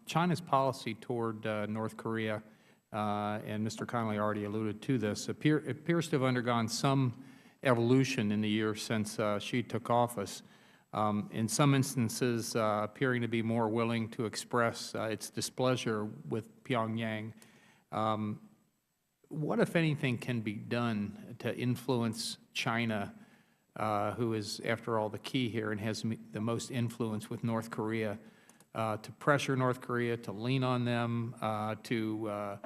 China's policy toward North Korea, and Mr. Connolly already alluded to this, appears to have undergone some evolution in the years since Xi took office. In some instances, appearing to be more willing to express its displeasure with Pyongyang. What, if anything, can be done to influence China, who is, after all, the key here and has the most influence with North Korea, to pressure North Korea, to lean on them, to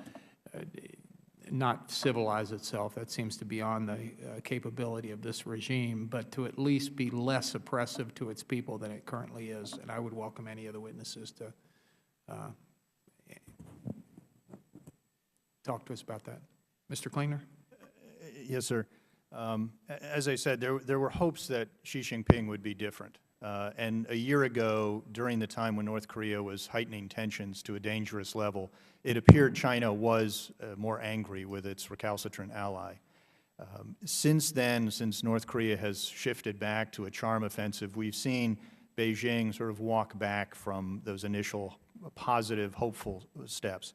not civilize itself? That seems to be beyond the capability of this regime, but to at least be less oppressive to its people than it currently is. And I would welcome any of the witnesses to talk to us about that. Mr. Klingner? Yes, sir. As I said, there were hopes that Xi Jinping would be different. And a year ago, during the time when North Korea was heightening tensions to a dangerous level, it appeared China was more angry with its recalcitrant ally. Since then, since North Korea has shifted back to a charm offensive, we've seen Beijing sort of walk back from those initial positive, hopeful steps.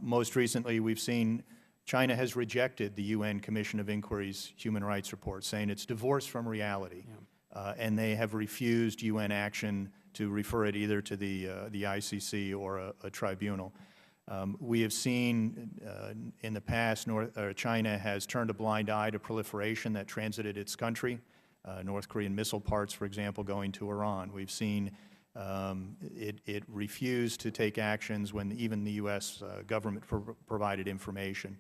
Most recently, we've seen China has rejected the UN Commission of Inquiry's human rights report, saying it's divorced from reality. Yeah. And they have refused UN action to refer it either to the ICC or a tribunal. We have seen in the past China has turned a blind eye to proliferation that transited its country, North Korean missile parts, for example, going to Iran. We've seen it refused to take actions when even the U.S. government provided information.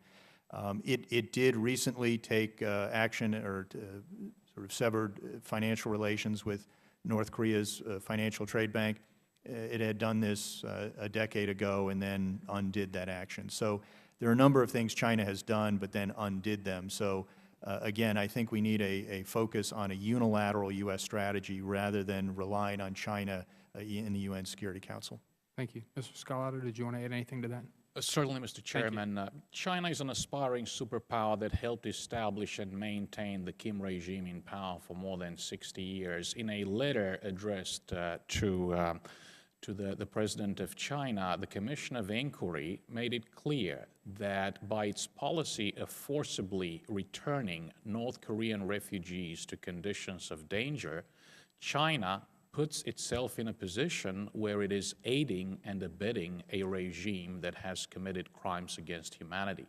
It did recently take action or sort of severed financial relations with North Korea's financial trade bank. It had done this a decade ago and then undid that action. So there are a number of things China has done but then undid them. So again, I think we need a focus on a unilateral U.S. strategy rather than relying on China in the UN Security Council. Thank you. Mr. Scalado, did you want to add anything to that? Certainly, Mr. Chairman. China is an aspiring superpower that helped establish and maintain the Kim regime in power for more than 60 years. In a letter addressed to the President of China, the Commission of Inquiry made it clear that by its policy of forcibly returning North Korean refugees to conditions of danger, China puts itself in a position where it is aiding and abetting a regime that has committed crimes against humanity.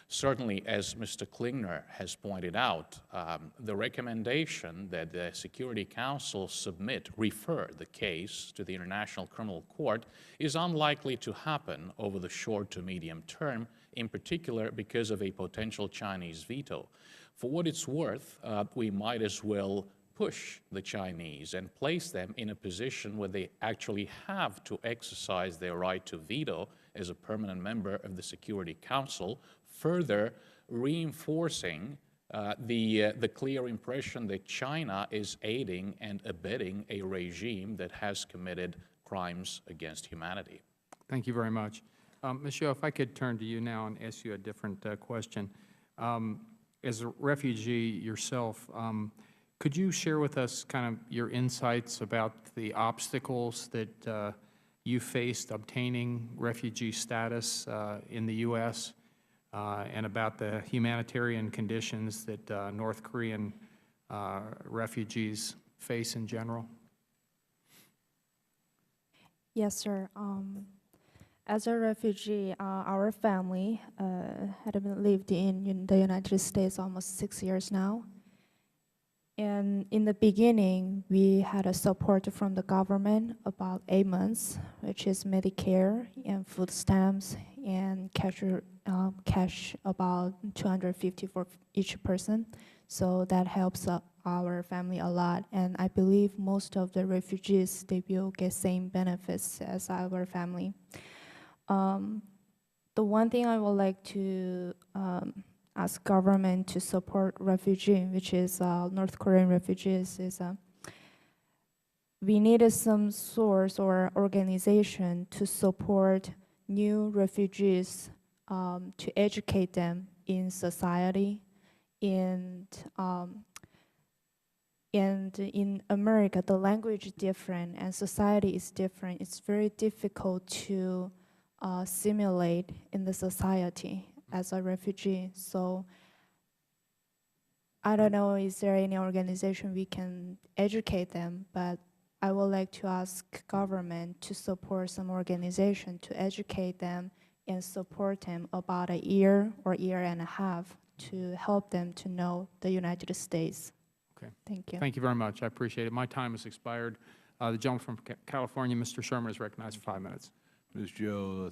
Certainly, as Mr. Klingner has pointed out, the recommendation that the Security Council refer the case to the International Criminal Court is unlikely to happen over the short to medium term, in particular because of a potential Chinese veto. For what it's worth, we might as well push the Chinese and place them in a position where they actually have to exercise their right to veto as a permanent member of the Security Council, further reinforcing the clear impression that China is aiding and abetting a regime that has committed crimes against humanity. Thank you very much. Ms. Zhou, if I could turn to you now and ask you a different question. As a refugee yourself, could you share with us kind of your insights about the obstacles that you faced obtaining refugee status in the U.S. And about the humanitarian conditions that North Korean refugees face in general? Yes, sir. As a refugee, our family had lived in the United States almost 6 years now. And in the beginning, we had a support from the government about 8 months, which is Medicare and food stamps and cash about $250 for each person. So that helps our family a lot. And I believe most of the refugees, they will get same benefits as our family. The one thing I would like to ask government to support refugees, which is North Korean refugees, is we needed some source or organization to support new refugees, to educate them in society, and And in America, the language is different and society is different. It's very difficult to simulate in the society as a refugee. So I don't know, is there any organization we can educate them, but I would like to ask government to support some organization to educate them and support them about a year or year and a half to help them to know the United States. Okay. Thank you. Thank you very much. I appreciate it. My time has expired. The gentleman from California, Mr. Sherman, is recognized for 5 minutes. Ms. Joe,